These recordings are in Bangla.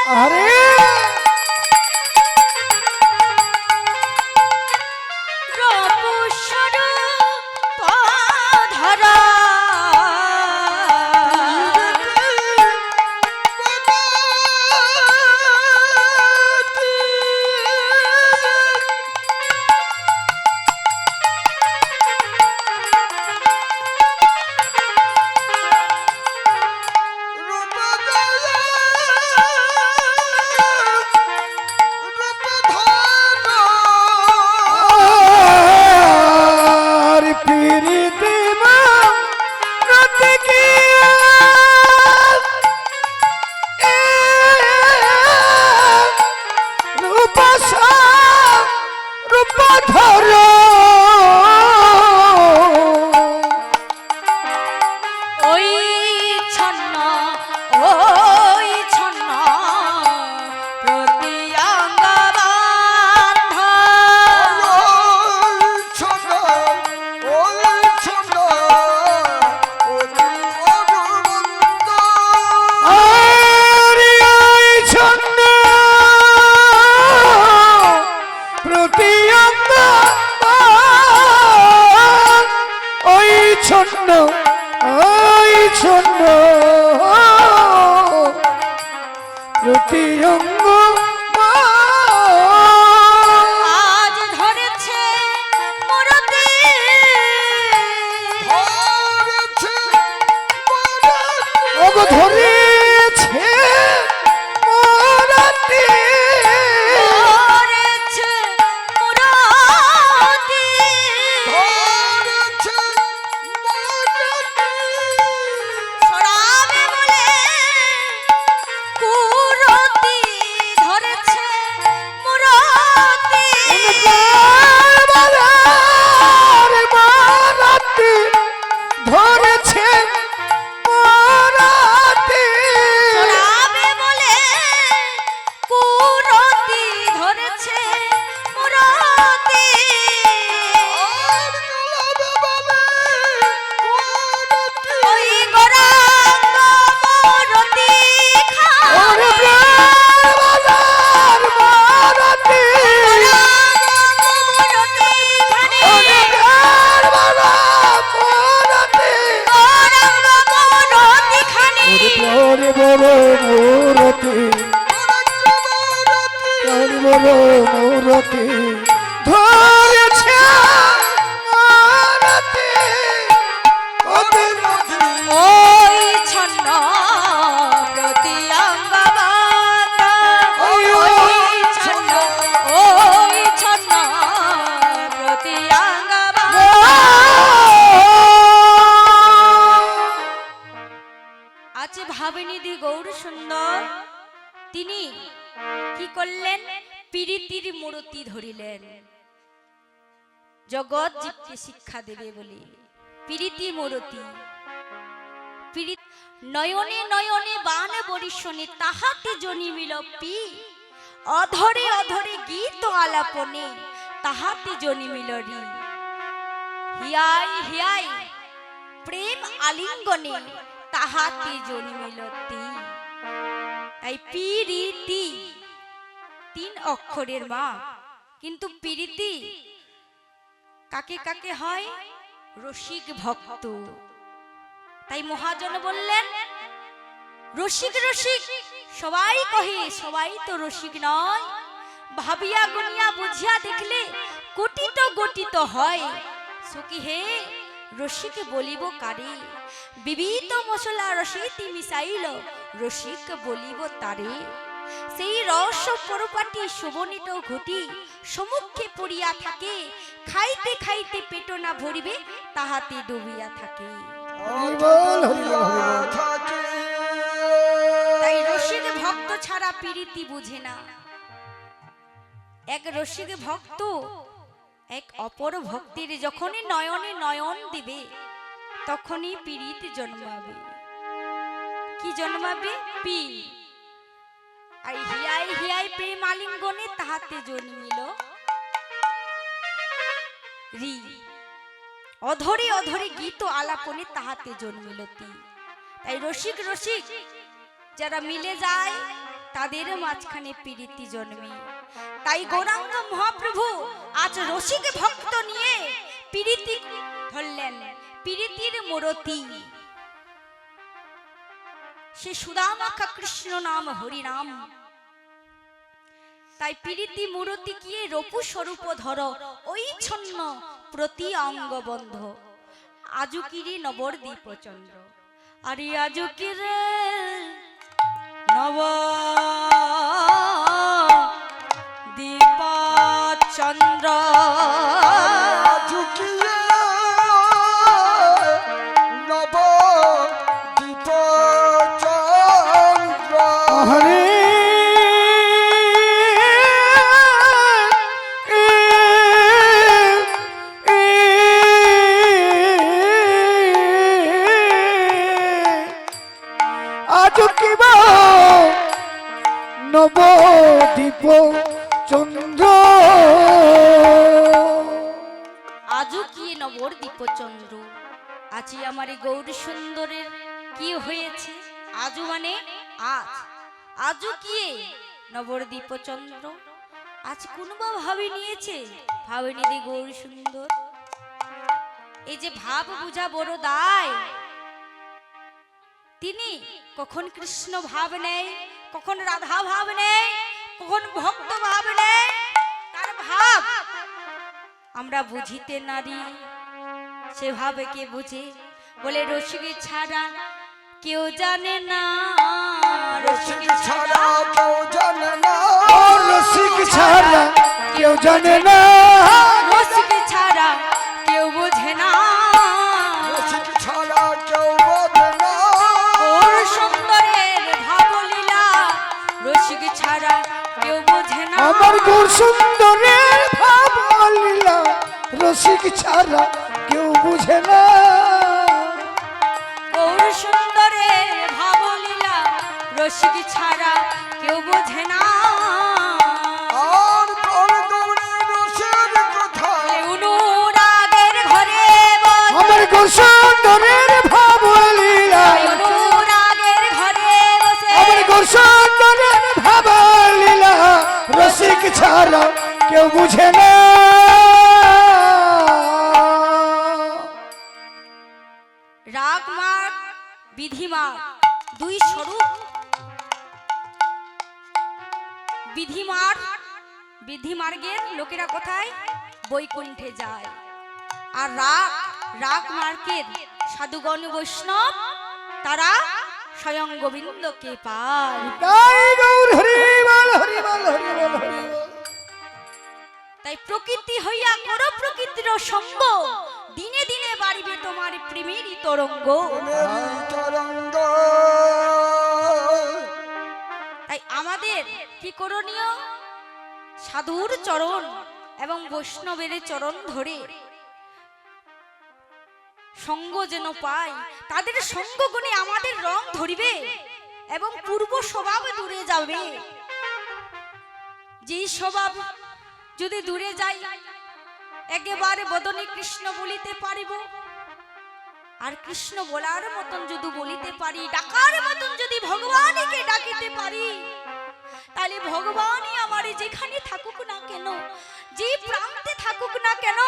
আরে ছন্ন ওই ছন্ন প্রতি অঙ্গ আজ ধরেছে মরতে ওগো ধরেছে মরতে মূরতি ধরেছে মরতে ওই ছন্ন প্রতি অঙ্গ ওই ছন্ন প্রতি অঙ্গ আছে ভাবিনিধি গৌর সুন্দর তিনি কি করলেন পীড়িতির মূরতি ধরিলেন জগৎ জীবকে শিক্ষা দেবে বলে পীড়িতি মূরতি পীড়িত নয়নে নয়নে বান বরিশনে তাহাতে জনিমিল পি অধরে অধরে গীত আলাপনে তাহাতে জনিমিল রি হিয়াই হিয়াই প্রেম আলিঙ্গনে তাহাতে জনিমিল তি তাই পীড়িতি তিন অক্ষরের মা কিন্তু পীড়িতি কাকে কাকে হয় রসিক ভক্ত তাই মহাজন বললেন রসিক রসিক সবাই কহে সবাই তো রসিক নয় ভাবিয়া গুনিয়া বুঝিয়া দেখলে গঠিত গঠিত হয় সখী হে রসিক বলিব কারে বিবিধ মশলা রসিতি মিশাইল রসিক বলিব তারে সেই রস পরপাটি শোভনিত ঘটি সমুখে পড়িয়া থাকে খাইতে খাইতে পেট না ভরিবে তাহাতে ডুবিয়া থাকে তাই রসিক ভক্ত ছাড়া পীড়িতি বুঝে না এক রসিক ভক্ত এক অপর ভক্তির যখনই নয়নে নয়ন দিবে তখনই পীড়িত জন্মাবে কি জন্মাবে পি আর হিয়াই হিয়াই প্রেম আলিঙ্গনে তাহাতে জন্মিল রি অধরে অধরে গীত আলাপনে তাহাতে জন্মিল তি তাই রসিক রসিক যারা মিলে যায় তাদের মাঝখানে প্রীতি জন্মে। তাই গৌরাঙ্গ মহাপ্রভু আজ রসিক ভক্ত নিয়ে প্রীতি ধরলেন, প্রীতির মূরতি। সে সুদামাখা কৃষ্ণ নাম হরি নাম। তাই প্রীতি মূরতি কি রূপু স্বরূপ ধর, ওই ছন্ন প্রতি অঙ্গ বন্ধ। আজুকিরি নবদ্বীপ চন্দ্র, আরে আজুকিরে নব দীপ চন্দ্র, হরে আজ কিবা নবদ্বীপ চন্দ্র, আজও কি নবদ্বীপ চন্দ্র। আজি আমার এই গৌর সুন্দরের কি হয়েছে? আজও মানে আজ, আজও কি নবদ্বীপ চন্দ্র। আজ কোন বা ভাবে নিয়েছে, ভাবেনি দি গৌর সুন্দর। এই যে ভাব বুঝা বড় দায়। তিনি কখন কৃষ্ণ ভাব নেই, কখন রাধা ভাব নেই, কখন ভক্ত ভাব নেই। তার ভাব আমরা বুঝিতে নারী, সে ভাবে কে বুঝে? বলে রসিক ছাড়া কেউ জানে না, রসিক ছাড়া কেউ জানে না, রসিক ছাড়া কেউ জানে না, রসিক ছাড়া কেউ বোঝে না, রসিক ছাড়া কেউ বোঝে না। ওর সুন্দরের ভাবলীলা রসিক ছাড়া কেউ বোঝে না। আমার গৌর সুন্দরের ভাবলীলা রসিক ছাড়া কেউ বুঝে না। গৌর সুন্দরের ভাবলীলা রসিক ছাড়া কেউ বোঝে না। আর কোন গৌরের রসের কথা অনুরাগের ঘরে বসে, আমার গৌর সুন্দরের ভাবলীলা, অনুরাগের ঘরে বসে, আমার গৌর সুন্দরের ভাবলীলা রসিক ছাড়া কেউ বুঝে না। রাগ মার্গ বিধিমার্গ দুই স্বরূপ। বিধিমার্গের লোকেরা কোথায়? বৈকুণ্ঠে যায়। আর রাগ মার্গের সাধুগণ বৈষ্ণব তারা স্বয়ং গোবিন্দকে পায়। তাই গৌর হরি বল হরি বল হরি বল হরি বল। তাই প্রকৃতি হইয়া করো প্রকৃতির সঙ্গ, দিনে দিনে বাড়িবে তোমার প্রেমেরই তরঙ্গ। তাই আমাদের কি করণীয়? সাধুর চরণ এবং বৈষ্ণবের চরণ ধরে সঙ্গ যেন পাই, তাদের সঙ্গ গুণে আমাদের রং ধরিবে এবং পূর্ব স্বভাব দূরে যাবে। যেই স্বভাব যদি দূরে যাই, একেবারে বদনে কৃষ্ণ বলিতে পারিব। আর কৃষ্ণ বলার মতন যদি বলিতে পারি, ডাকার মতন যদি ভগবানকে ডাকিতে পারি, তাহলে ভগবানই আমার যেখানে থাকুক না কেন, যে প্রান্তে থাকুক না কেন,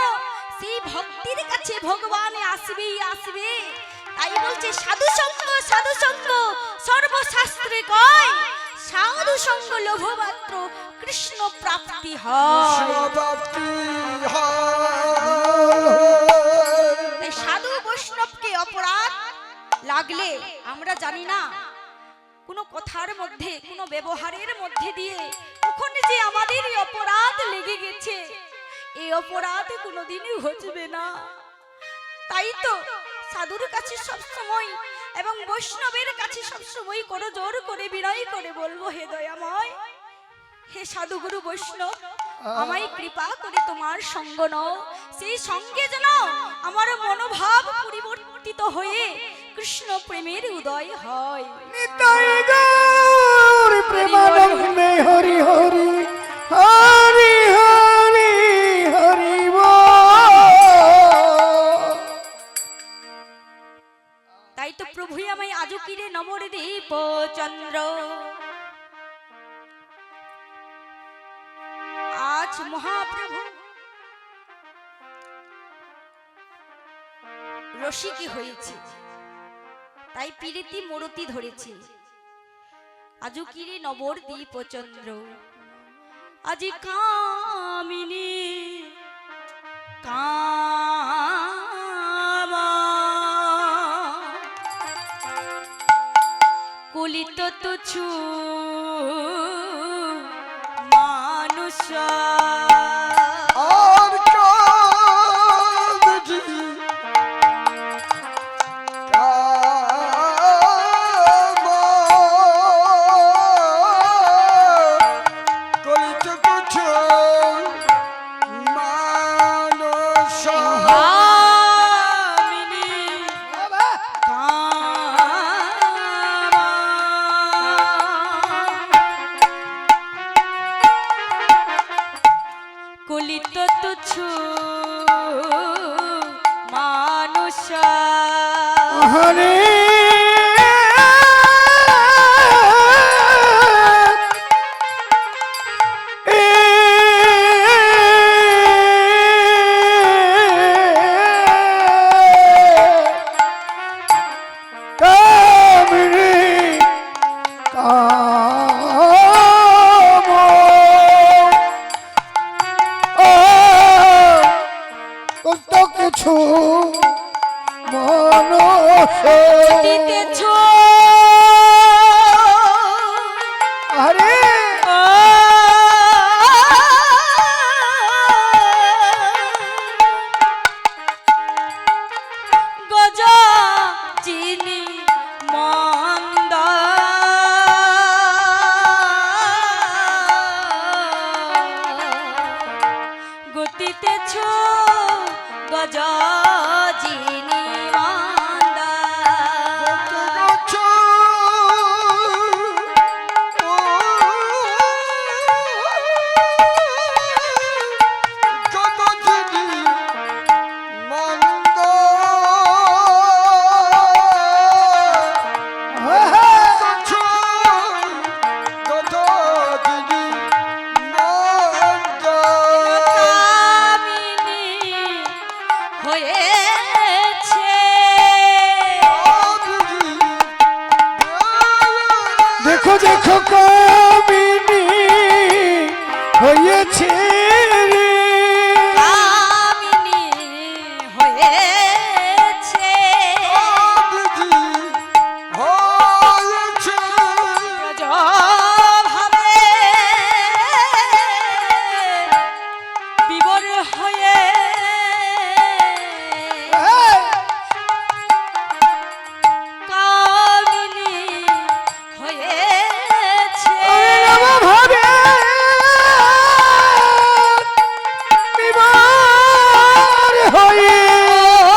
সেই ভক্তির কাছে ভগবান আসবেই আসবে। তাই বলছে সাধু সঙ্গ সর্বশাস্ত্রে কয়, সাধু সঙ্গ লোভ মাত্র কৃষ্ণ প্রাপ্তি হয়। তাই সাধু বৈষ্ণবকে অপরাধ লাগলে আমরা জানি না, কোনো কথার মধ্যে কোনো ব্যবহারের মধ্যে দিয়ে কখন যে আমাদের এই অপরাধ লেগে গেছে, এই অপরাধ কোনোদিনই ঘটবে না। তাই তো সাধুর কাছে সবসময় এবং বৈষ্ণবের কাছে সবসময় করো জোর করে বিনয় করে বলবো, হে দয়াময়, হে সাধুগুরু বৈষ্ণব, আমায় কৃপা করে তোমার সঙ্গ নাও। সেই সঙ্গে যেন আমার মনোভাব পরিবর্তিত হয়ে কৃষ্ণ প্রেমের উদয় হয়। নিতাই গৌর প্রেমানন্দে হরি হরি হরি হরি হরি বল। তাই তো প্রভুই আমায় আজও কিরে নবদ্বীপ চন্দ্র, মহাপ্রভু রসিকী হয়েছে, তাই পিরিতি মরতি ধরেছে। আজু কিরে নবর দীপচন্দ্র, আজি কামিনী কামা কলিত তুছু মানুষ আর কামজি কামা কলিত কুছো মানুষ কামিনী কলিত তুচ্ছু মানুষ হরে কত কিছু মনসে দিতেছ আরে গজ চিনি মন্দ গতিতেছ গজ চিনি মন্দ কামিনী হয়েছে দেখো দেখো কামিনী হয়েছে রে কামিনী হয়েছে ব্রজভাবে বিবর হয়ে কামিনী হয়েছে ভাবে বিবার হয়ে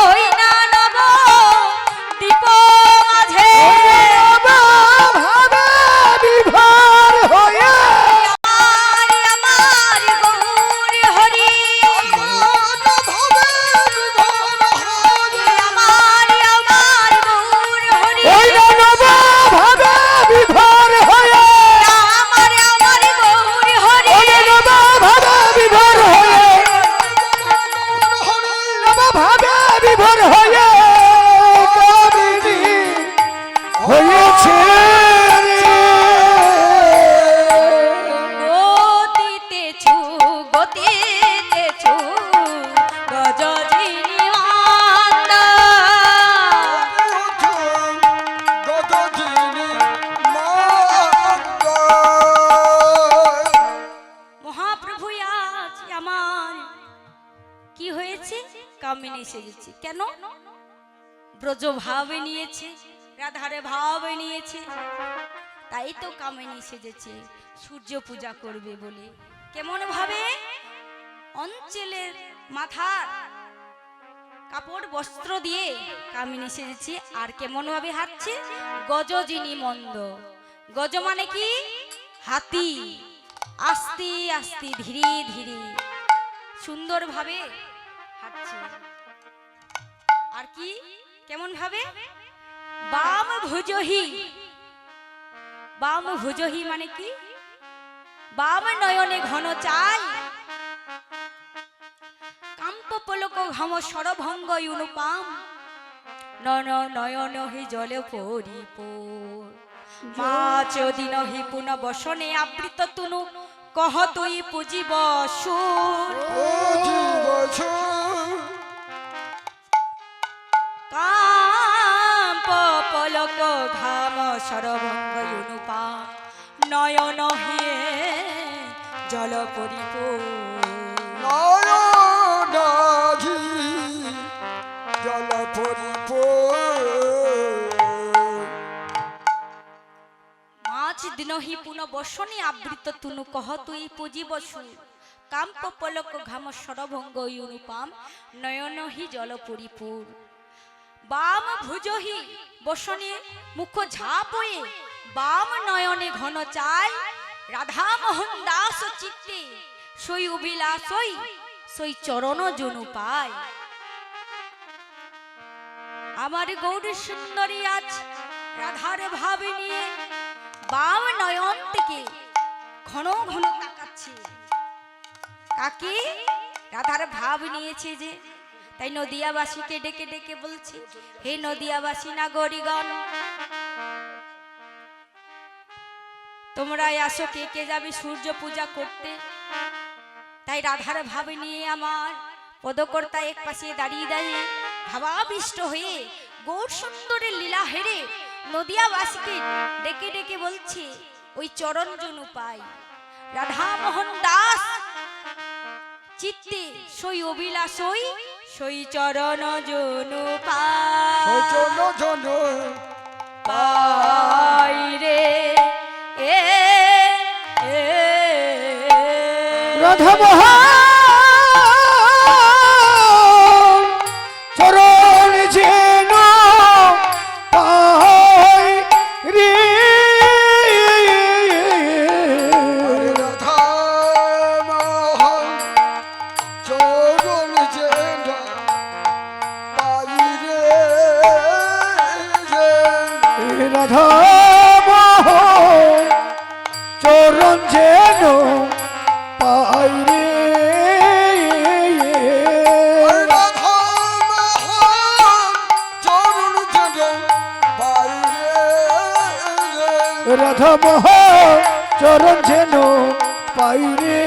ওই না নব দীপ মাঝে ভাবে বিভার হয়ে আমার আমার গৌর হরি আমার আমার গৌর হরি ওই নব ভাবে বিভার হয়ে আমার আমার গৌর হরি ওই নব ভাবে বিভার হয়ে নব ভাবে বিভার হয়ে কামিনী হয়েছে রে। গতিতেছু গতিতেছু গজজিনী মন্দ মহাপ্রভু আজ আমার কি হয়েছে কামিনী সেজেছে কেন ব্রজ ভাবে নিয়েছে রাধারে ভাবে নিয়েছে তাই তো কামিনী সেজেছে সূর্য পূজা করবে বলে কেমন ভাবে অঞ্চলের মাথার কাপড় বস্ত্র দিয়ে কামিনী সেজেছে আর কেমন ভাবে হাঁটছে গজজিনী মন্দ গজ মানে কি হাতি আস্তে আস্তে ধীরে ধীরে সুন্দর ভাবে হাঁটছে আর কি কেমন ভাবে বাম ভুজহি মানে কি বাম নয়নে ঘন চাই পলক ঘাম সরভঙ্গ অনুপাম নন নয়ন হি জলে পরিপূর মাছ দিন হি পুন বসনে আবৃত তুনু কহ তুই পুজিব সুর কাম্প পলক ঘাম সরভঙ্গ অনুপাম নয়ন হে জল পরিপূর জল পরিপূর মাছ দিনহি পুন বসনে আবৃত তুনু কহ তুই পুজিব সুর কাম্প পলক ঘাম সরভঙ্গ অনুপাম নয়ন হি জল পরিপূর বাম ভুজহি বসনে মুখ ঝাপয়ে বাম নয়নে ঘন চাই রাধা মোহন দাস চিত্তে সই অভিলাষই সই চরণ জনু পায় আমার গৌর সুন্দরী আজ রাধার ভাবে নিয়ে বাম নয়ন থেকে ঘন ঘন তাকাচ্ছে কাকে রাধার ভাব নিয়েছে যে তাই নদিয়াবাসীকে ডেকে ডেকে বলছে হে নদিয়াবাসী নাগরিকগণ তোমরা আসো কে কে যাবে সূর্য পূজা করতে তাই রাধার ভাব নিয়ে আমার পদকর্তা এক পাশে দাঁড়িয়ে দাঁড়িয়ে ভাবাবিষ্ট হয়ে গৌর সুন্দরের লীলা হেরে নদিয়াবাসীকে ডেকে ডেকে বলছে ওই চরণ জনু পাই রাধা মোহন দাস চিত্তে সই অভিলাষই সই চরণ জনু পাই রে এ রাধা মোহন চরণ যেন পাই রে রাধা মোহন চরণ যেন পাই রে রাধা মোহন চরণ যেন পাই রে রাধা মোহন চরণ যেন পাই রে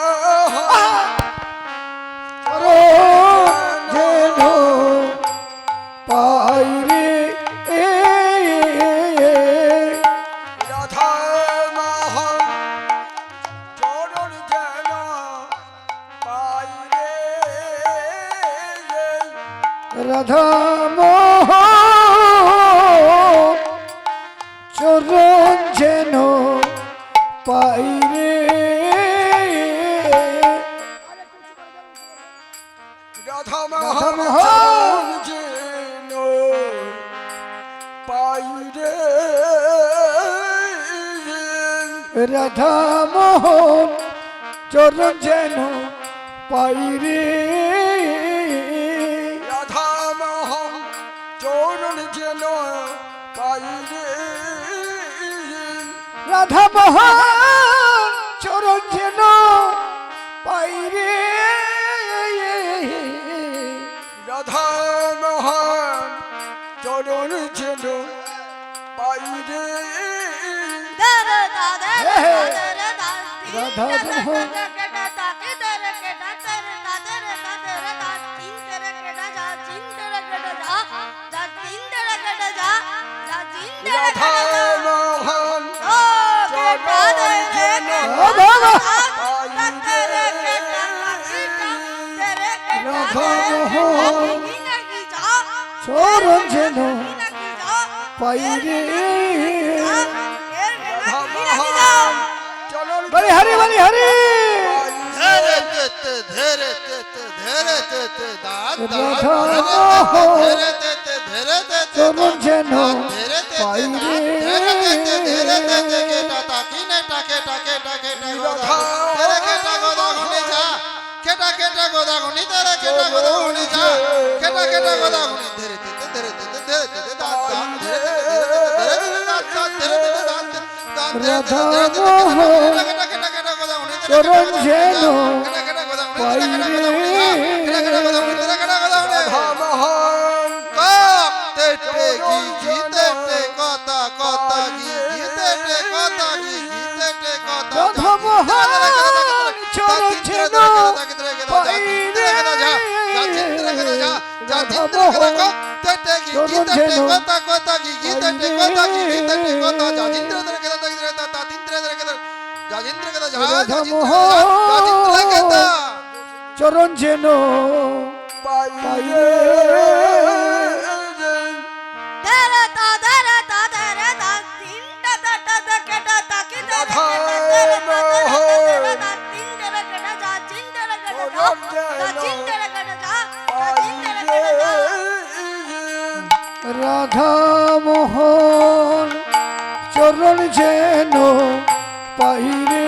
রাধা মোহন চরণ যেন পাই রে রাধা মোহন চরণ যেন পাই রে রাধা মোহন যেন পাই রে রাধা মোহন চরণ যেন পাই রে রাধা মোহন চরণ যেন পাই রে রাধা মোহন চরণ যেন পাই রে রাধা মোহন চরণ যেন পাই রে রাধা মোহন রাধা মোহন চরণ যেন রাধা মোহন চরণ যেন পাই রে বলি হরি বলি হরি চরণ যেন পাই রে রাধা মোহন চরণ যেন পাই রে রাধা মোহন চরণ যেন পাই রে রাধা মোহন চরণ যেন রাধা মোহন চরণ যেন পাই রে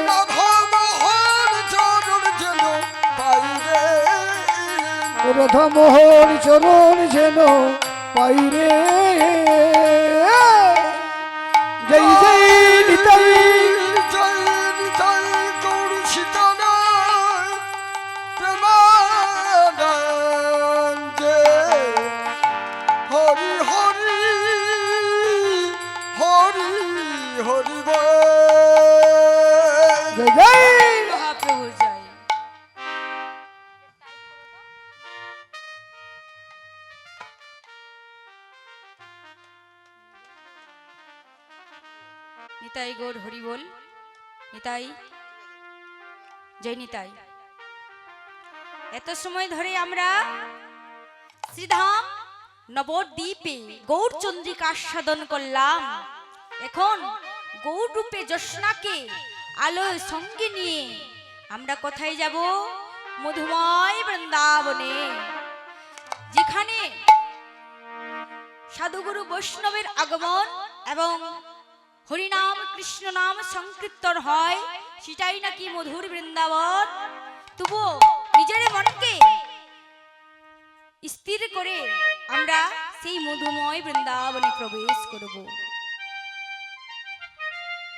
রাধা মোহন চরণ যেন পাই রে রাধা মোহন চরণ যেন পাই রে জয় জয় নিতাই জয় জয় মহাপ্রভু জয়। নিতাই গৌর হরি বল। নিতাই জয় নিতাই। এত সময় ধরে আমরা শ্রীধাম নবদ্বীপে গৌর চন্দ্রিকা আস্বাদন করলাম। এখন গৌর রূপে জ্যোৎস্নাকে আলোয় সঙ্গে নিয়ে আমরা কোথায় যাব? মধুময় বৃন্দাবনে, যেখানে সাধুগুরু বৈষ্ণবের আগমন এবং হরিনাম কৃষ্ণ নাম সংকীর্তন হয়, সেটাই নাকি মধুর বৃন্দাবন। তবুও নিজের মনকে স্থির করে আমরা সেই মধুময় বৃন্দাবনে প্রবেশ করব।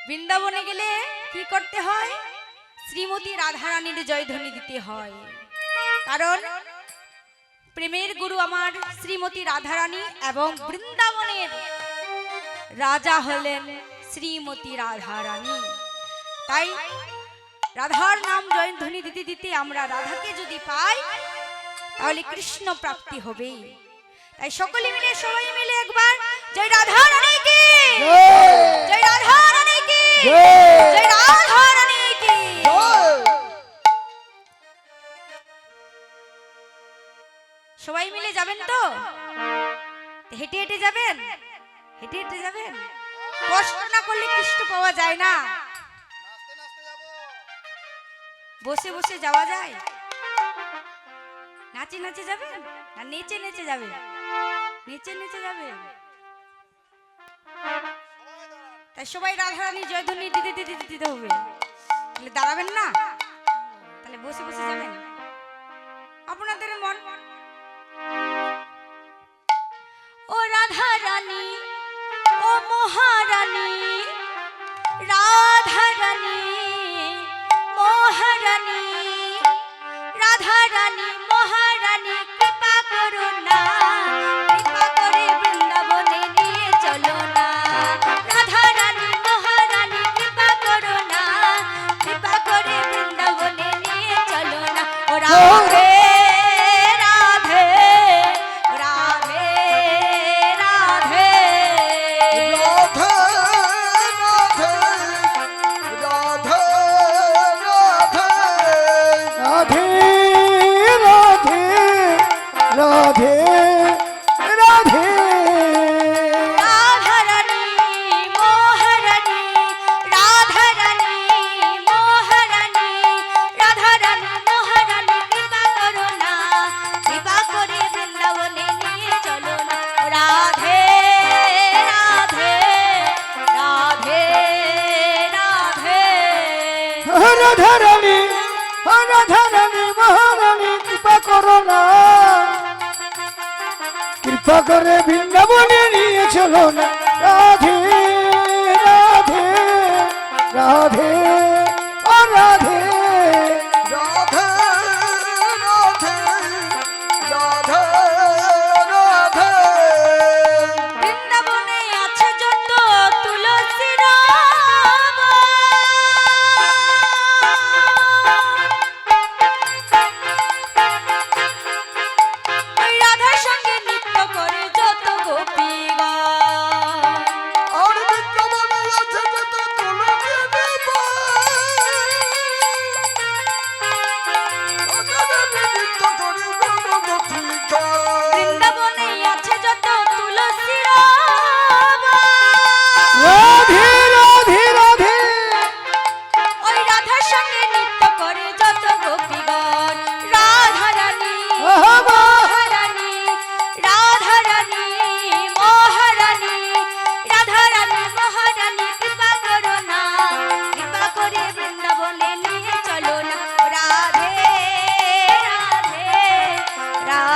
বৃন্দাবনে গেলে কি করতে হয়? শ্রীমতী রাধারানীর জয়ধ্বনি দিতে হয়, কারণ প্রেমের গুরু আমার শ্রীমতী রাধারানী এবং বৃন্দাবনের রাজা হলেন শ্রীমতী রাধারানী। তাই রাধার নাম জয়ধ্বনি দিতে দিতে আমরা রাধাকে যদি পাই তাহলে কৃষ্ণ প্রাপ্তি হবে। তাই সকলে মিলে সবাই মিলে একবার জয় রাধা রানী কি, জয় রাধা রানী কি, জয় রাধা রানী কি। সবাই মিলে যাবেন তো? হেঁটে হেঁটে যাবেন? হেঁটে হেঁটে যাবেন? কষ্ট না করলে কৃষ্ণ পাওয়া যায় না। বসে বসে যাওয়া যায়? নাচে নাচে যাবেন না নেচে নেচে যাবেন? নেচে নেচে যাবেন। তাই সবাই রাধারানী জয়ধ্বনি দিতে দিতে দিতে হবে। তাহলে দাঁড়াবেন না, তাহলে বসে বসে যাবেন আপনাদের মন। ও রাধারানী, ও মহারানী, রাধারানী মহারানী, রাধারানী মহারানী কৃপা করো না, কৃপা করে বৃন্দাবনে নিয়ে চলো না। রাধারানী মহারানী কৃপা করো না, কৃপা করে বৃন্দাবনে নিয়ে চলো না। ও রাধে রাধে রাধে রাধে রাধে রাধে রাধে রাধে রাধারানী মহারানী, রাধারানী মহারানী, রাধারানী মহারানী কৃপা করো না, কৃপা করে বৃন্দাবনে নিয়ে চলো না। রাধে রাধে রাধে রাধে রাধারানী রাধারানী মহারানী কৃপা করো না, কৃপা করে বৃন্দাবনে নিয়ে চলো না। রাধে রাধে রাধে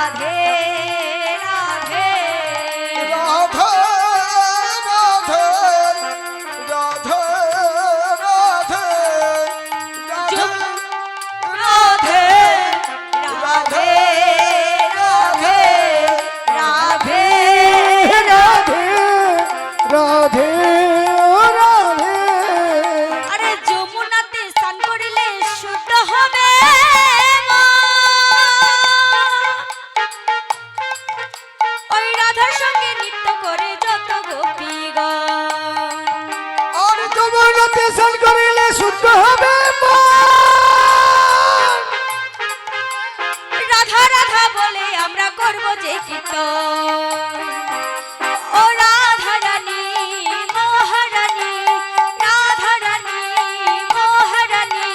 রাধে রাধে রাধে রাধে রাধে রাধে রাধে রাধে রাধে রাধে রাধে রাধে রাধে আরে যমুনাতে স্নান করিলে শুদ্ধ হবে মা। ওই রাধার সঙ্গে নৃত্য করে যত গোপীগণ আর যমুনাতে স্নান করিলে শুদ্ধ হবে মন। রাধা রাধা বলে আমরা করব যে কীর্তন। ও রাধা রানী মহারানী রাধা রানী মহারানী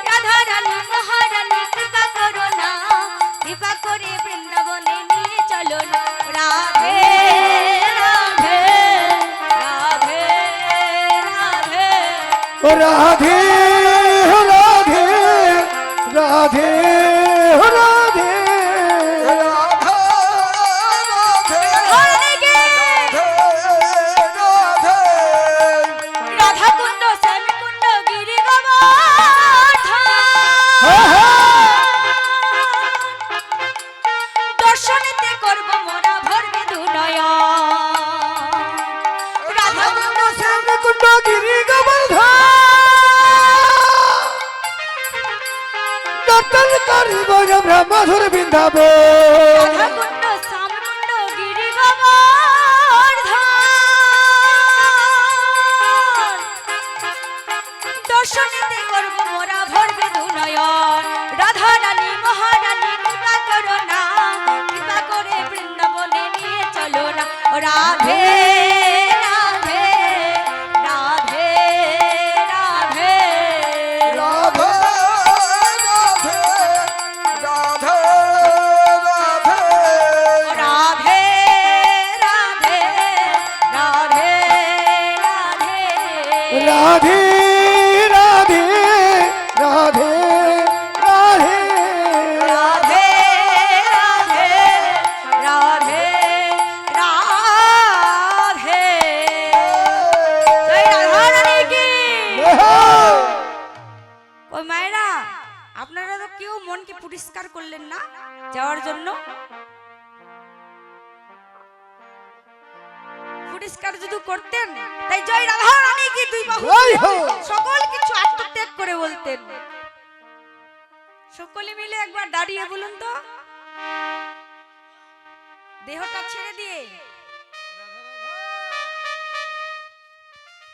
রাধা রানী মহারানী কৃপা করো না কৃপা করে বৃন্দাবনে নিয়ে চলো না। রাধে রাধে রাধে রাধে ও রাধে রাধে রাধে রাধে অনেকে রাধা কুণ্ড শ্যামী কুণ্ড গিরি গোবর্ধন দর্শনেতে করব মোরা ভরবে দুনয়ন। রাধা কুণ্ড শ্যামী কুণ্ড গিরি গোবর্ধন দর্শন করিব ব্রহ্মধুর বৃন্দাবন। রাধা কুণ্ড শ্যাম কুণ্ড গিরি গোবর্ধন দর্শনেতে করব মোরা ভরবে দুনয়ন। রাধা রানী মহারানী কৃপা করো না কৃপা করে বৃন্দাবনে নিয়ে চলো না। ও রাধে রাধে রাধে রাধে রাধে রাধে রাধে রাধে রাধে রাধে রাধে রাধে রাধে রাধে রাধে রাধে রাধে রাধে জয় রাধা রানী কি। ওই মায়েরা আপনারা তো কেউ মনকে পরিষ্কার করলেন না যাওয়ার জন্য। পরিষ্কার যদি করতেন তাই জয় রাধা রানী কি দুই বাহু জয় হো। সকল কিছু আত্মত্যাগ করে বলতেন। সকলে মিলে একবার দাঁড়িয়ে বলুন তো দেহটা ছেড়ে দিয়ে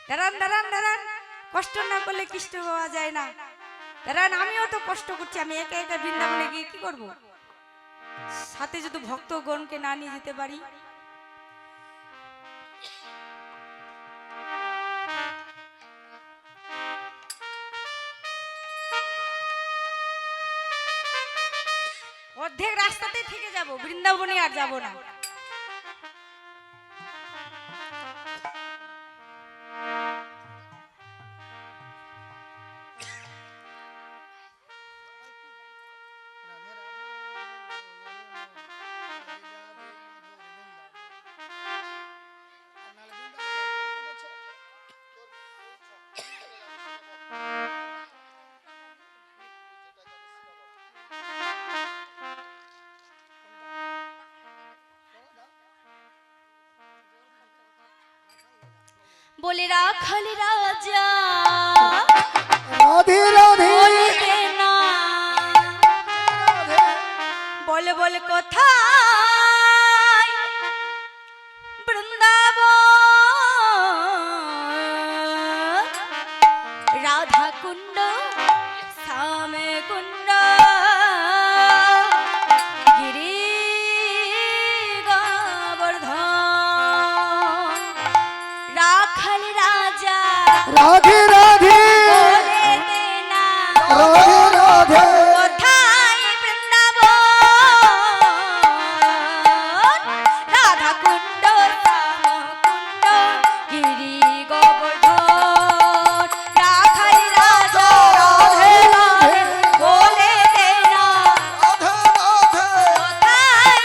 দাঁড়ান দাঁড়ান দাঁড়ান। কষ্ট না করলে কৃষ্ণ পাওয়া যায় না। দাঁড়ান আমিও তো কষ্ট করছি। আমি একা একা বৃন্দাবনে গিয়ে কি করব? সাথে যদি ভক্তগণকে না নিয়ে যেতে পারি। অর্ধেক রাস্তাতেই থেকে যাব, বৃন্দাবনে আর যাব না। बोले राखल राजा राधे राधे बोले देना बोले बोले कोथाय वृंदावन राधा कुंड श्याम कुंड गिरी गोवर्धन राखल राजा राधे राधे बोले देना राधे राधे কোথায় বৃন্দাবন রাধা কুণ্ড শ্যাম কুণ্ড গিরি গোবর্ধন রাখাল রাজা রাধে রাধে বলে দেনা राधे राधे কোথায়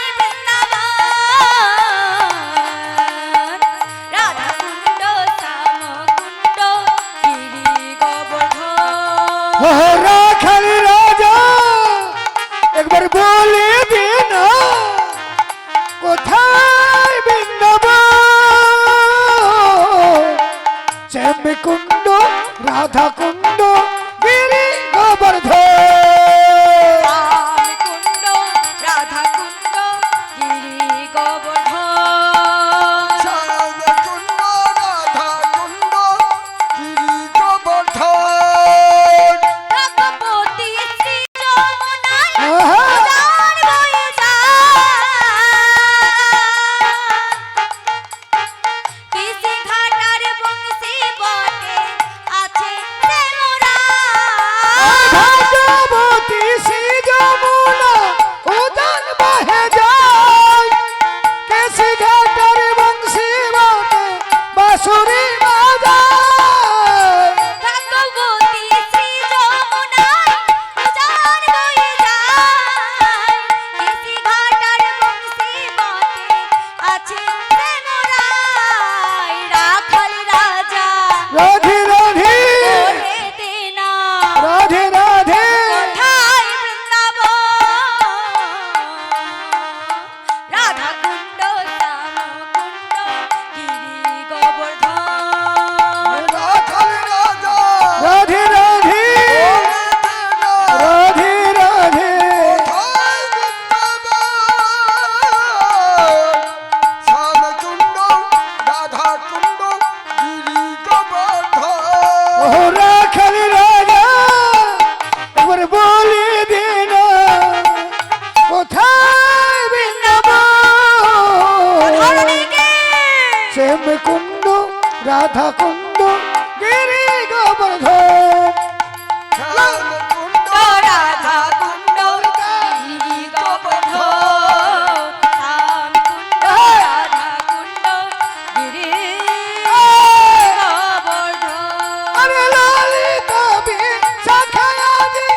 কেসি ঘাটার বংশী বাজে বাঁশুরি বাজায় ভাগ্যবতী শ্রী যমুনায় উজান বয়ে যায় কেসি ঘাটার বংশী বাজে আছে সে মোরাই রাখাল রাজা রাধে রাধে বলে দে না রাধে রাধে কোথায় বৃন্দাবন রাধা কুণ্ড শ্যামকুণ্ড গিরি গোবর্ধন রাখাল রাজা রাধে রাধে রাধে রাধে কোথায় বৃন্দাবন শ্যামকুণ্ড রাধাকুণ্ড গিরি গোবর্ধন ও রাখাল রাজা একবার বলে দে না কোথায় বৃন্দাবন ধরণীকে শ্যাম কুণ্ড রাধা কুণ্ড গিরি গোবর্ধন শ্যামকুণ্ড রাধা কুণ্ড গিরি গোবর্ধন শ্যামকুণ্ড রাধা কুণ্ড গিরি গোবর্ধন আরে ললিতা বি শাখায়াদি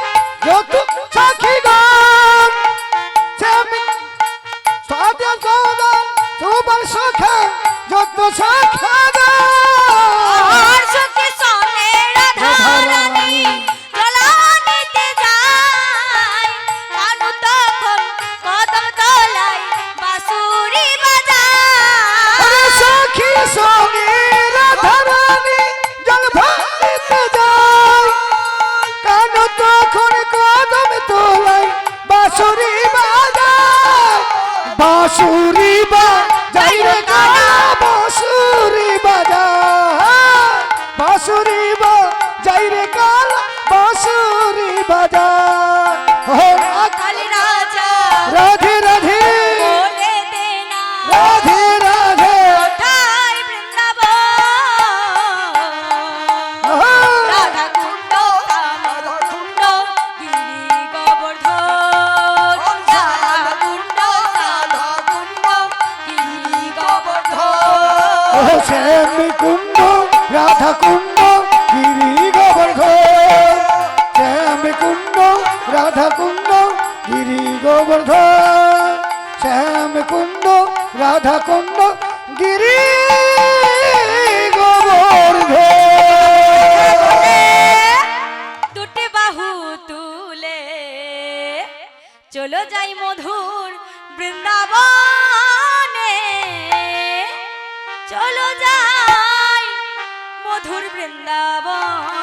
যত সাখী গান শ্যাম স্বাদে সৌদান সুবল সখা যত সখা গান আর সুখে সনে রাধা রানী গলা নিতে যায় কানু তখন কদম তলায় বাঁশুরি বাজায় আরে সখী সঙ্গে রাধা রানী জল ভাঙিতে যায় কান তখন কদম তোলাই বাঁশুরি বাজায় বাঁশুরি বাজাই রে কানা বাঁশুরি বাজায় বাঁশুরি বাজাই রে কানা বাঁশুরি বাজায় ও কালী রাজা রাধে রাধে বলে দে না রাধে রাধে কোথায় বৃন্দাবন রাধা কুণ্ড শ্যামকুণ্ড গিরি গোবর্ধন রাধা কুণ্ড শ্যামকুণ্ড গিরি গোবর্ধন ও শ্যাম কুণ্ড রাধা কুণ্ড গিরি গোবর্ধন শ্যাম কুণ্ড রাধা কুণ্ড গিরি গোবর্ধন শ্যাম কুণ্ড রাধা কুণ্ড গিরি গোবর্ধন দুটি বাহু তুলে চলো যাই মধুর বৃন্দাবনে চলো যাই মধুর বৃন্দাবন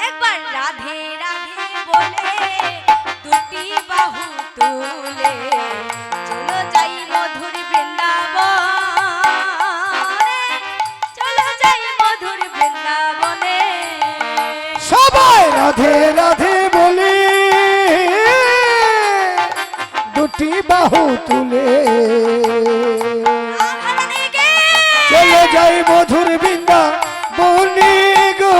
একবার রাধে রাধে বলে দুটি বাহু তুলে চলো যাই মধুর বৃন্দাবনে চলো যাই মধুর বৃন্দাবনে সবাই রাধে রাধে বলি দুটি বাহু তুলে রাধারানীকে চলে যাই মধুর বৃন্দা বনে গো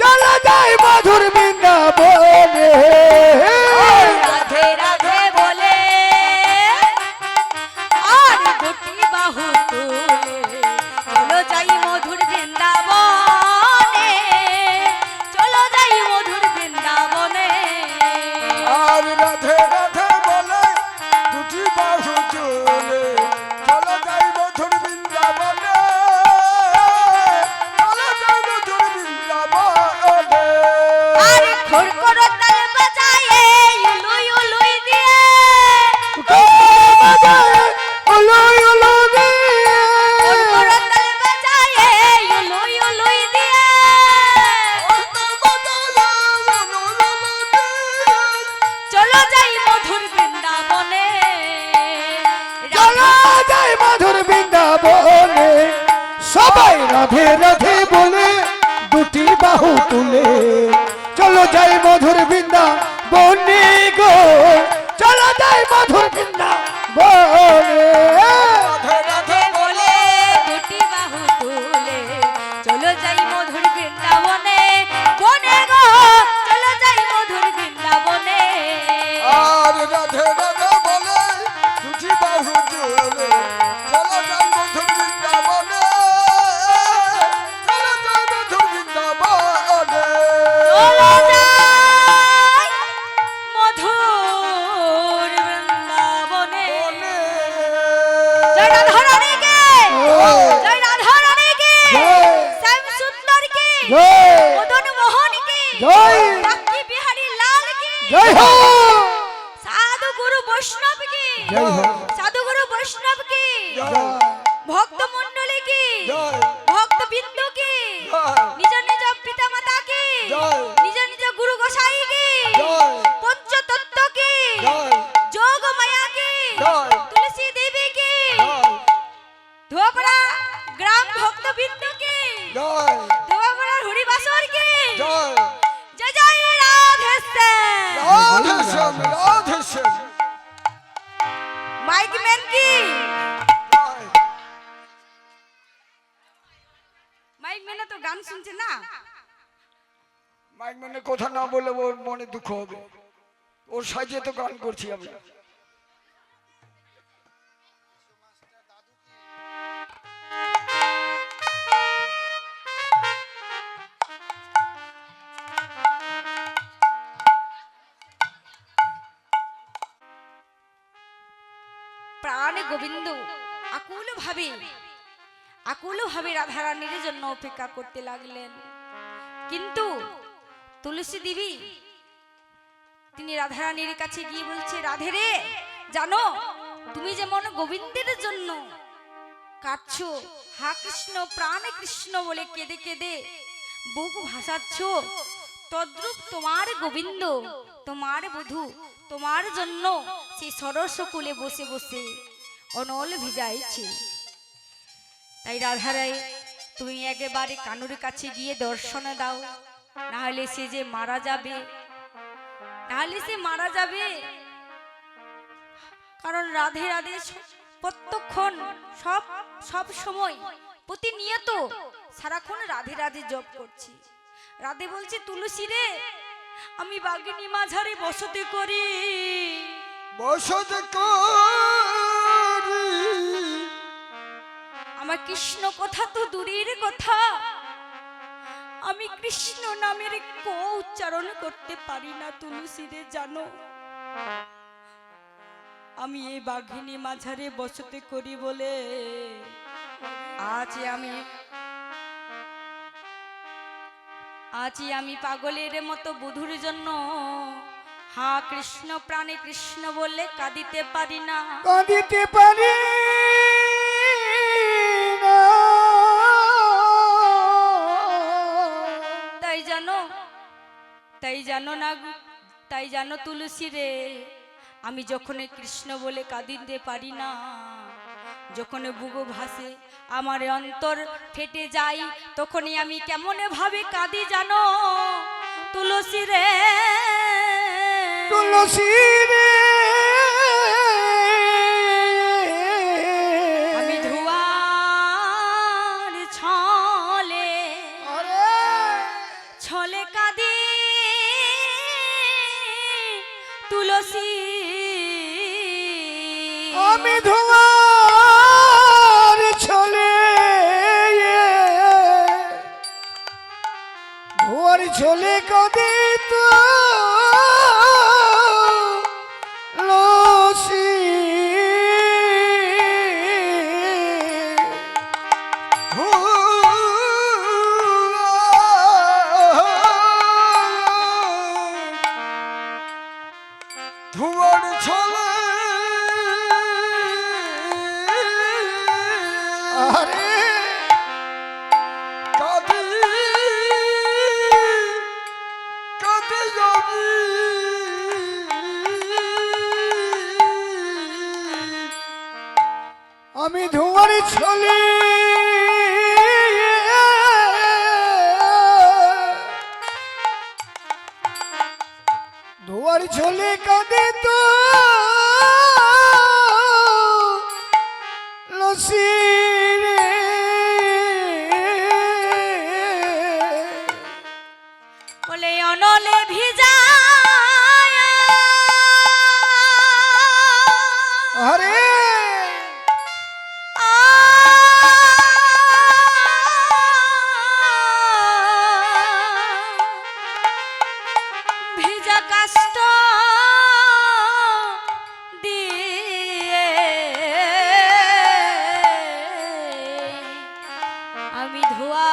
চলে যাই মধুর বৃন্দা বনে রাধে রাধে বলে আর দুটি বাহু তুলে চলো যাই মধুর বৃন্দাবনে চলো যাই মধুর বৃন্দাবনে আর রাধে রাধে বলে দুটি বাহু চলে চলো যাই মধুর বৃন্দাবনে চলো যাই মধুর বৃন্দাবনে আর খোর করো তাল বাজায় উলুই উলুই দিয়ে ওলোই ওলো খোর করো তাল বাজায় উলুই উলুই দিয়ে চলো যাই মধুর বৃন্দাবনে চলো যাই মধুর বৃন্দাবনে সবাই রাধে রাধে বলে দুটি বাহু তুলে চলো যাই মধুর বৃন্দাবনে গো চলো যাই মধুর বৃন্দাবনে রাধে রাধে বলে দুটি বাহু তুলে চলো যাই মধুর বৃন্দাবনে বনে গো চলো যাই মধুর বৃন্দাবনে আর রাধে রাধে বলে দুটি বাহু কি জয় হোক। সাধুগুরু বৈষ্ণব কি জয় ভক্ত মণ্ডলী কি জয় ভক্ত বিন্দু কি জয় নিজ নিজ পিতা মাতা কি জয় নিজ নিজ গুরু গোসাই কি জয় পঞ্চতত্ত্ব কি জয় যোগ মায়া কি জয় তুলসী দেবী কি জয় ধোপড়া গ্রাম ভক্ত বিন্দু কি জয় ধোপড়া হরিবাসর কি জয় জয় জয় রাধেশ্যাম রাধেশ্যাম রাধেশ্যাম মাইক ম্যান কি জয় মাইক ম্যানে তো গান শুনছে না মাইক মানে কথা না বলে ওর মনে দুঃখ হবে ওর সাজিয়ে তো গান করছি আমরা প্রাণ গোবিন্দ আকুল ভাবে রাধারানীর জন্য অপেক্ষা করতে লাগলেন কিন্তু তুলসী দেবী তিনি রাধারানীর কাছে গিয়ে বলছে রাধে রে জানো তুমি যেমন গোবিন্দের জন্য কাঁদছো হা কৃষ্ণ প্রাণ কৃষ্ণ বলে কেঁদে কেঁদে বুক ভাসাচ্ছ তদ্রূপ তোমার গোবিন্দ তোমার বধূ তোমার জন্য সেই সরস কুলে বসে বসে অনল ভিজাইছে তাই রাধারাই তুমি একেবারে কানুর কাছে গিয়ে দর্শন দাও না হলে সে যে মারা যাবে কারণ রাধে রাধে প্রত্যক্ষণ সব সময় প্রতিনিয়ত সারাক্ষণ রাধে রাধে জপ করছি রাধে বলছে তুলসী রে আমি বাগিনী মাঝারে বসতি করি বসত করি আমার কৃষ্ণ কথা তো দূরের কথা আমি কৃষ্ণ নামের কো উচ্চারণ করতে পারি না তুলসী রে জানো আমি এই বাঘিনী মাঝারে বসতি করি বলে আজ আমি পাগলের মতো বধূর জন্য হা কৃষ্ণ প্রাণে কৃষ্ণ বললে কাঁদিতে পারি না কাঁদিতে পারি না। তাই জানো তুলসী রে আমি যখন কৃষ্ণ বলে কাঁদিতে পারি না যখন বুক ভাসে আমার অন্তর ফেটে যায় তখনই আমি কেমন ভাবে কাঁদি জানো তুলসী রে তুলসী রে আমি ধোয়ার ছলে ছলে কাঁদি তুলসী আমি ধোয়ার ছলে কদে তো লসি ধুয়ার ছলে আরে কাঁদি কাঁদি যাবি আমি ধোঁয়ার ছলে ধোঁয়ার ছলে কাঁদে তো লসি রে বলে অনলে ভিজা আরে ভিজা কাষ্ট দিয়ে আমি ধোয়ার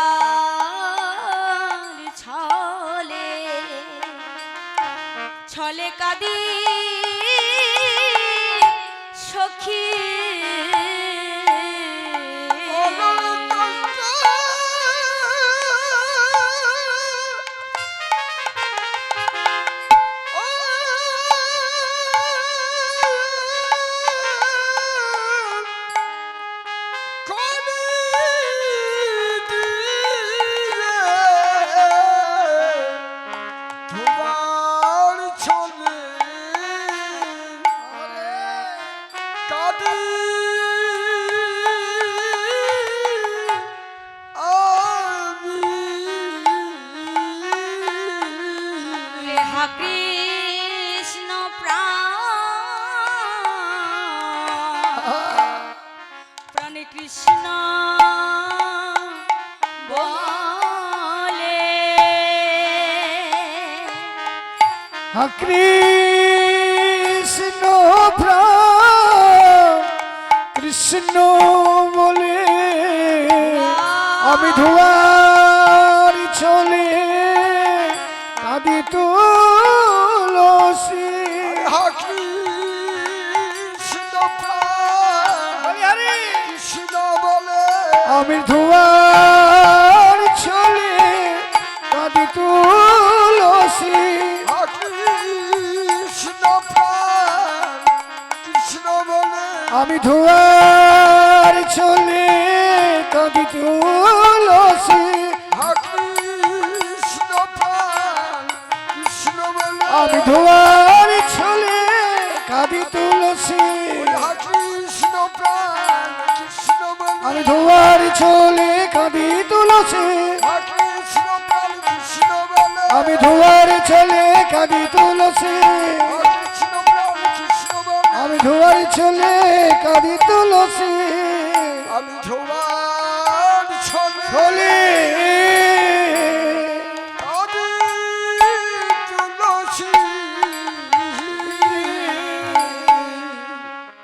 ছলে কাঁদি সখী হা কৃষ্ণ প্রাণে কৃষ্ণ বলে কৃষ্ণ প্রাণ কৃষ্ণ বলে আমি ধোয়ার চলে কাঁদি তুলসী আমি ধোয়ার চলে কাঁদি তুলসী আমি ধোয়ার চলে কাঁদি তুলসী আমি ধোয়ার চলে কাঁদি তুলসী আমি ধোয়ার চলে কাঁদি তুলসী আমি ধোয়ার চলে কাঁদি তুলসী আমি ধোয়ার চলে কাঁদি তুলসী আমি ধোয়ার চলে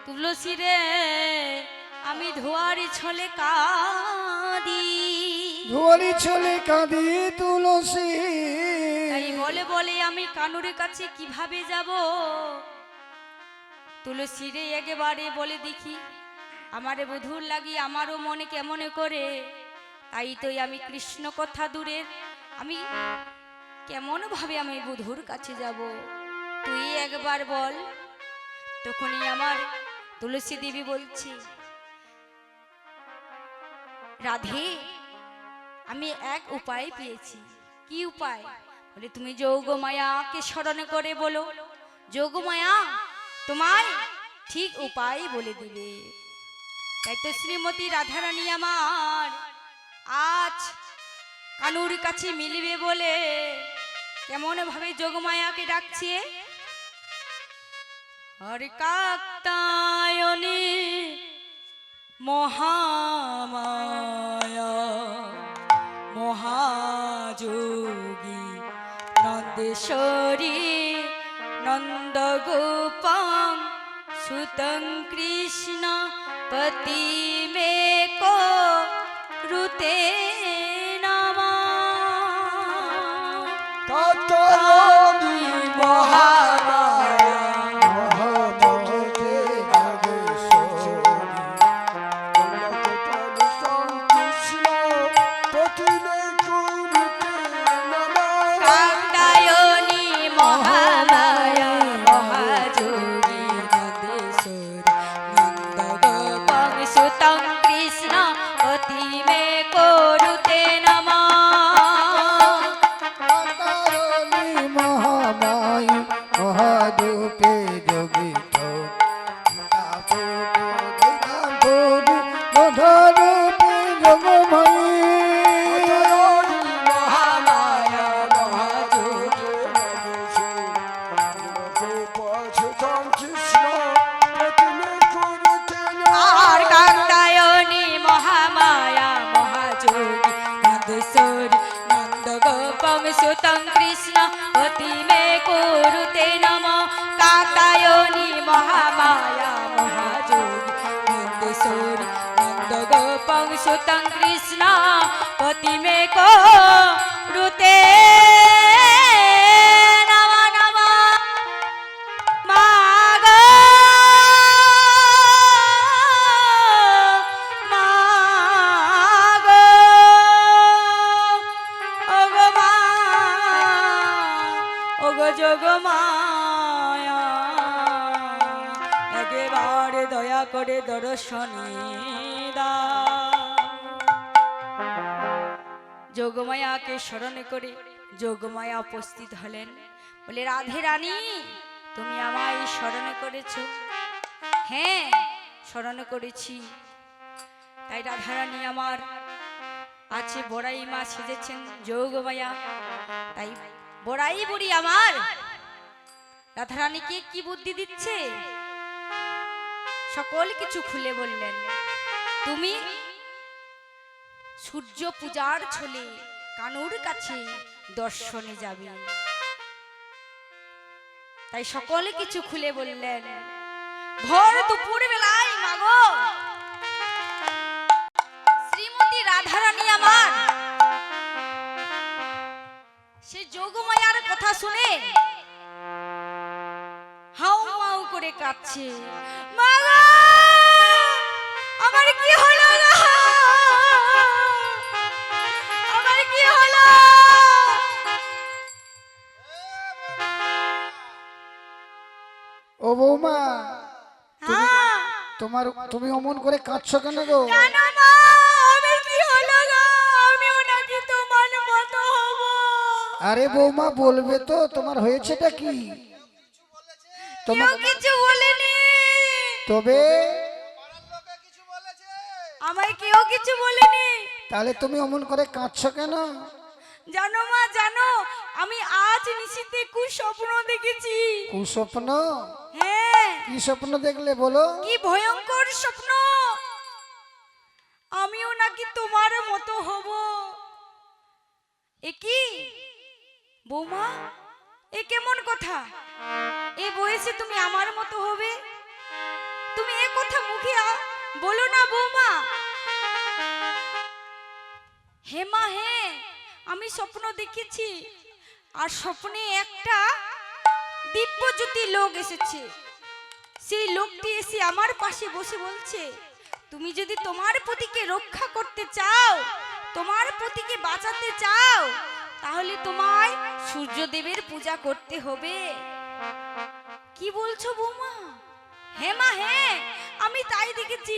তুলসী রে আমি ধোয়ারি ছলে কাঁদি ধোয়ারি চলে কাঁদি তুলসী তাই বলে বলে আমি কানুর কাছে কিভাবে যাব তুলসী রে একেবারে বলে দেখি আমারে বধুর লাগি আমারও মনে কেমন করে তাই তো আমি কৃষ্ণ কথা দূরের আমি কেমন ভাবে আমি বধুর কাছে যাব তুই একবার বল তখনই আমার তুলসী দেবী বলছি রাধে আমি এক উপায় পেয়েছি কি উপায় বলে তুমি যোগমায়াকে স্মরণ করে বলো যোগমায়া তোমায় ঠিক উপায় বলে দিবে তাই তো শ্রীমতী রাধারানী আমার আজ কানুর কাছে মিলবে বলে কেমন ভাবে যোগমায়াকে ডাকছে হরে কাত্যায়নী মহামায়া মহাযোগী নন্দেশ্বরী নন্দ গোপং সুতং কৃষ্ণ পতি মে কো রুতে নমঃ কাত্যায়নী মহামায়া কাত্যায়নী মহামায়া মহাযোগী নন্দেশ্বরী নন্দ গোপং সুতং কৃষ্ণ পতি মে কো রুতে নমঃ কাতারণী মহামায়ী মহাদূপে যোগিত মধুরূপে যোগময়ী আর কাত্যায়নী মহামায়া মহাযোগী নন্দেশ্বরী নন্দ গোপং সুতং কৃষ্ণ পতি মে কুরুতে নমঃ কাত্যায়নী মহামায়া মহাযোগী নন্দেশ্বরী নন্দ গোপং সুতং কৃষ্ণ পতি মে কুরুতে নমঃ নমঃ মাগো করে দর্শনী দাও। যোগমায়াকে স্মরণ করে যোগমায়া উপস্থিত হলেন, বলে রাধে রানী তুমি আমায় স্মরণ করেছ? হ্যাঁ স্মরণ করেছি। তাই রাধারানী আমার আছে বড়াই মা সেজেছেন যোগমায়া, তাই বড়াই বুড়ি আমার রাধারানীকে কি বুদ্ধি দিচ্ছে সকল কিছু খুলে বললেন। তুমি সূর্য পূজার ছলে কানুর কাছে দর্শনে যাবে, তাই সকল কিছু খুলে বললেন। ভোর দুপুর বেলায় মাগো শ্রীমতী রাধারানী আমার সে যোগমায়ার কথা শুনে হাউ মাউ করে কাঁদছে। মাগো আমার কি হলো গো, আমার কি হলো? ও বৌমা, হ্যাঁ তুমি অমন করে কাঁদছো কেন গো? কেন মা আমার কি হলো গো? আমিও নাকি তোমার মতো হব? আরে বৌমা বলবে তো তোমার হয়েছেটা কি? কেউ কিছু বলেনি। তবে আমায় কেউ কিছু বলেনি। তাহলে তুমি অমন করে কাঁদছো কেন? জানো মা জানো, আমি আজ নিশীথে কুস্বপ্ন দেখেছি। কুস্বপ্ন? হ্যাঁ কি স্বপ্ন দেখলে বলো? কি ভয়ঙ্কর স্বপ্ন, আমিও নাকি তোমার মতো হব। এ কি বৌমা, এ কেমন কথা? এই বয়সে তুমি আমার মতো হবে? তুমি এ কথা মুখে বলো না বৌমা। হে মা হে, আমি স্বপ্ন দেখেছি, আর স্বপ্নে একটা দিব্যজ্যোতি লোক এসেছে। সেই লোকটি এসে আমার পাশে বসে বলছে, তুমি যদি তোমার পতিকে রক্ষা করতে চাও, তোমার পতিকে বাঁচাতে চাও, তাহলে তোমায় সূর্যদেবের পূজা করতে হবে। কি বলছো বৌমা? হ্যাঁ মা হ্যাঁ, আমি তাই দেখেছি।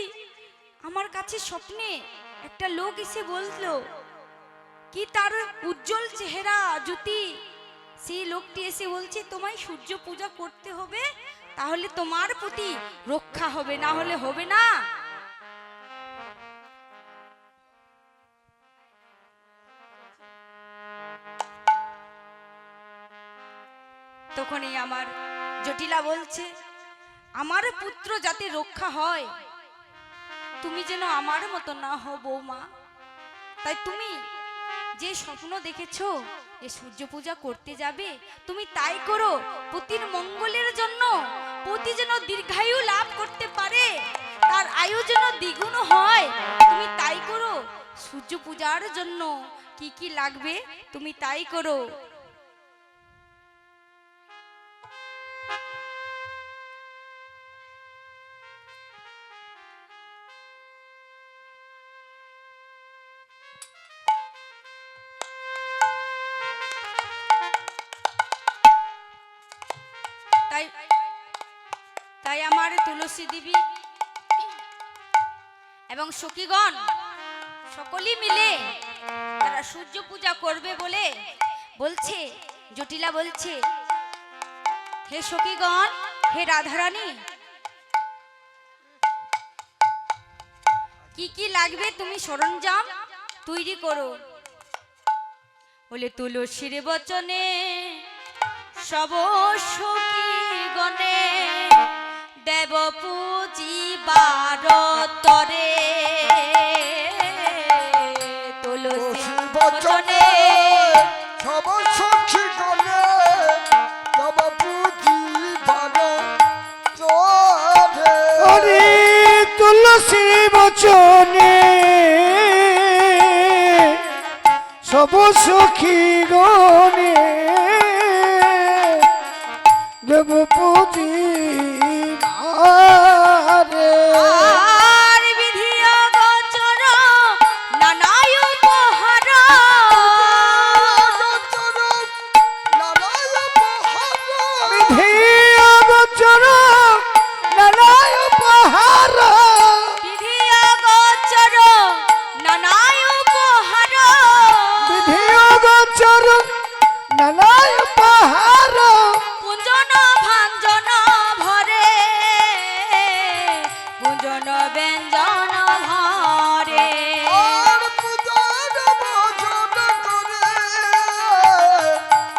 আমার কাছে স্বপ্নে একটা লোক এসে বললো, কি তার উজ্জ্বল চেহারা জ্যোতি, সেই লোকটি এসে বলছে তোমায় সূর্য পূজা করতে হবে, তাহলে তোমার প্রতি রক্ষা হবে, না হলে হবে না। তখনই আমার জটিলা বলছে, আমার পুত্র যাতে রক্ষা হয়, তুমি যেন আমার মতো না হও বৌমা। তাই তুমি যে স্বপ্ন দেখেছো যে সূর্য পূজা করতে যাবে, তুমি তাই করো। পতির মঙ্গলের জন্য, পতি যেন দীর্ঘায়ু লাভ করতে পারে, তার আয়ু যেন দ্বিগুণ হয়, তুমি তাই করো। সূর্য পূজার জন্য কি কি লাগবে তুমি তাই করো। তাই আমার তুলসী দেবী এবং সখীগণ সকলেই মিলে তারা সূর্য পূজা করবে বলে বলছে। জটিলা বলছে, হে সখীগণ, হে রাধারানী, কি কি লাগবে তুমি সরঞ্জাম তৈরি করো। বলে তুলসীর বচনে সব সখীগণে দেব পূজিবার তরে, তুলসী বচনে সব সখী গলে তব পূজিবার তরে। আরে তুলসী বচনে সব সখী গণে দেব পুঁজি আর বিধি অগোচর নানায় উপহার, বিধি অগোচর নানায় উপহার, ব্যঞ্জন ভরে আর পূজন ভজন করে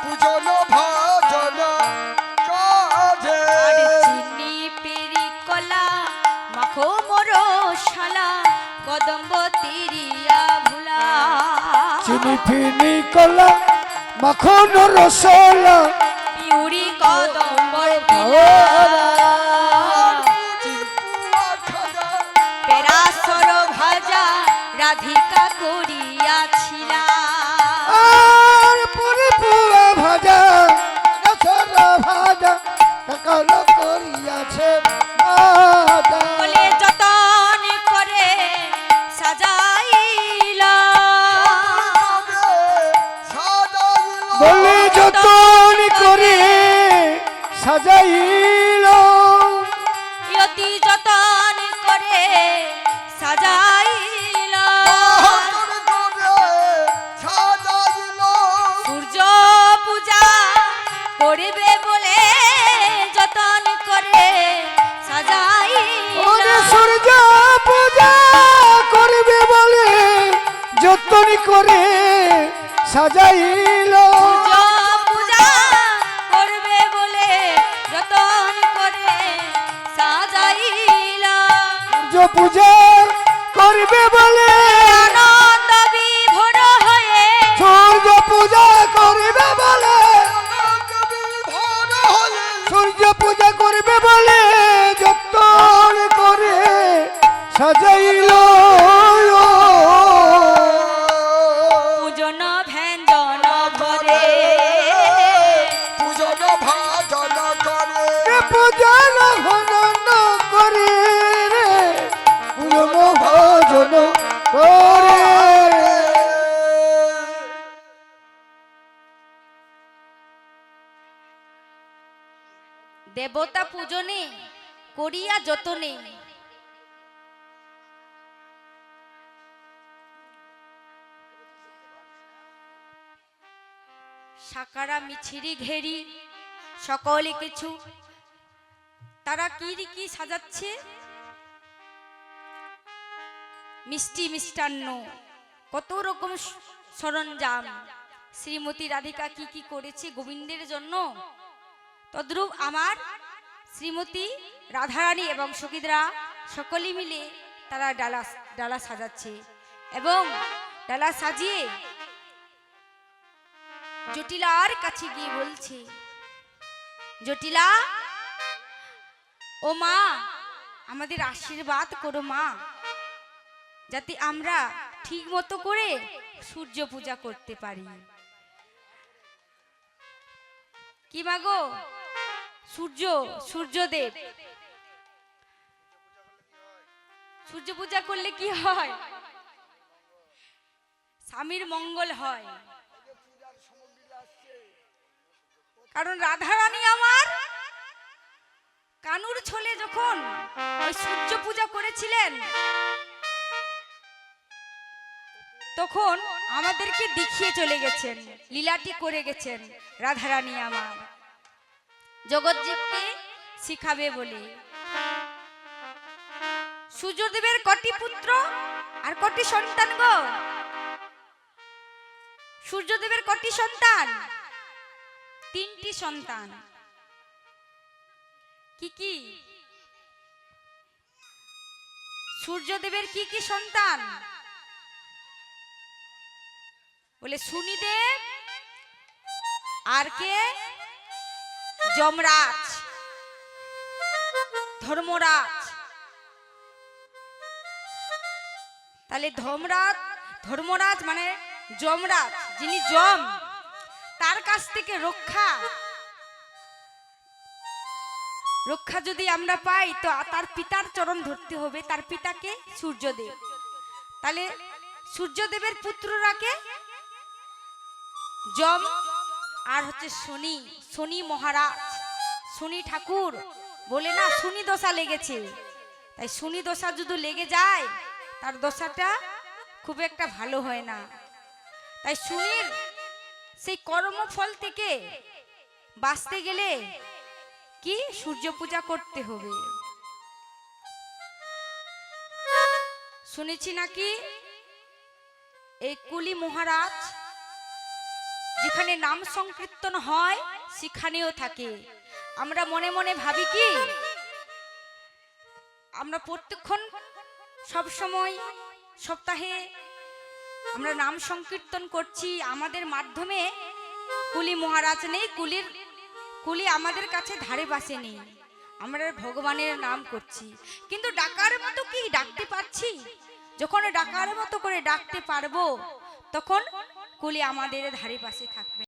পূজন ভজন কাজে আর চিনি পেরি কলা মাখো মোর শালা কদম্ব তিরিয়া ভুলা চিনি ফিনি কলা মাখন রসলা পিউরি কদম্বর পেরাসর ভাজা রাধিকা করিয়াছিলা আর পুরি পুয়া ভাজা রসলা ভাজা কাকাল করিয়াছে মাতা বলে যতন করে সাজাইলা বলে যতন করে সাজাইল অতি যতন করে সাজাইলা সূর্য পূজা করিবে বলে যতন করে ওরে সাজাইলা সূর্য পূজা করবে বলে যতন করে সাজাইল সূর্য পূজা করবে বলে যতন করে সাজাইলা সূর্য পূজা করবে বলে আনন্দ বিভোর হয়ে সূর্য পূজা করবে বলে সূর্য পূজা করবে বলে যতন করে সাজাইল পূজন ভঞ্জন করে পূজন ভজন করে পূজন ভজন করে রে পূজন ভজন করে দেবতা পূজনে করিয়া যতনে সাকারা মিছিরি ঘেরি সকলে কিছু তারা কি সাজাচ্ছে মিষ্টি মিষ্টান্ন কত রকম সরঞ্জাম শ্রীমতী রাধিকা কি করেছে গোবিন্দের জন্য তদ্রূপ আমার শ্রীমতী রাধারানী এবং সখীদরা সকলে মিলে তারা ডালা সাজাচ্ছে এবং ডালা সাজিয়ে জটিলার কাছে গিয়ে বলছে জটিলা ও মা আমাদের আশীর্বাদ করো মা যাতে আমরা ঠিক মতো করে সূর্য পূজা করতে পারি কি মাগো সূর্যদেব সূর্য পূজা করলে কি হয় স্বামীর মঙ্গল হয় কারণ রাধারানী আমার কানুর ছোলে যখন ওই সূর্য পূজা করেছিলেন তখন আমাদেরকে দেখিয়ে চলে গেছেন লীলাটি করে গেছেন রাধারানী আমার জগৎজীবকে শিখাবে বলে সূর্যদেবের কটি পুত্র আর কটি সন্তান গো সূর্যদেবের কটি সন্তান তিনটি সন্তান কি সূর্যদেবের কি সন্তান বলে শনিদেব আর কে যমরাজ ধর্মরাজ তাহলে ধর্মরাজ মানে যমরাজ যিনি যম তার কাছ থেকে রক্ষা যদি আমরা পাই তো তার পিতার চরণ ধরতে হবে তার পিতাকে সূর্যদেব তাহলে সূর্যদেবের পুত্ররাকে যম আর হচ্ছে শনি মহারাজ শনি ঠাকুর বলে না শনি দশা লেগেছে তাই শনি দশা যদি লেগে যায় তার দশাটা খুব একটা ভালো হয় না তাই শনির সেই কর্মফল থেকে বাঁচতে গেলে কি সূর্য পূজা করতে হবে শুনেছি নাকি এই কুলি মহারাজ যেখানে নাম সংকীর্তন হয় সেখানেও থাকে। আমরা মনে মনে ভাবি কি আমরা প্রত্যেকক্ষণ সব সময় সপ্তাহে আমরা নাম সংকীর্তন করছি, আমাদের মাধ্যমে কুলি মহারাজ নেই, কুলি আমাদের কাছে ধারে পাশে নেই, আমরা ভগবানের নাম করছি। কিন্তু ডাকার মতো কি ডাকতে পারছি? যখন ডাকার মতো করে ডাকতে পারবো তখন কুলি আমাদের ধারে পাশে থাকবে।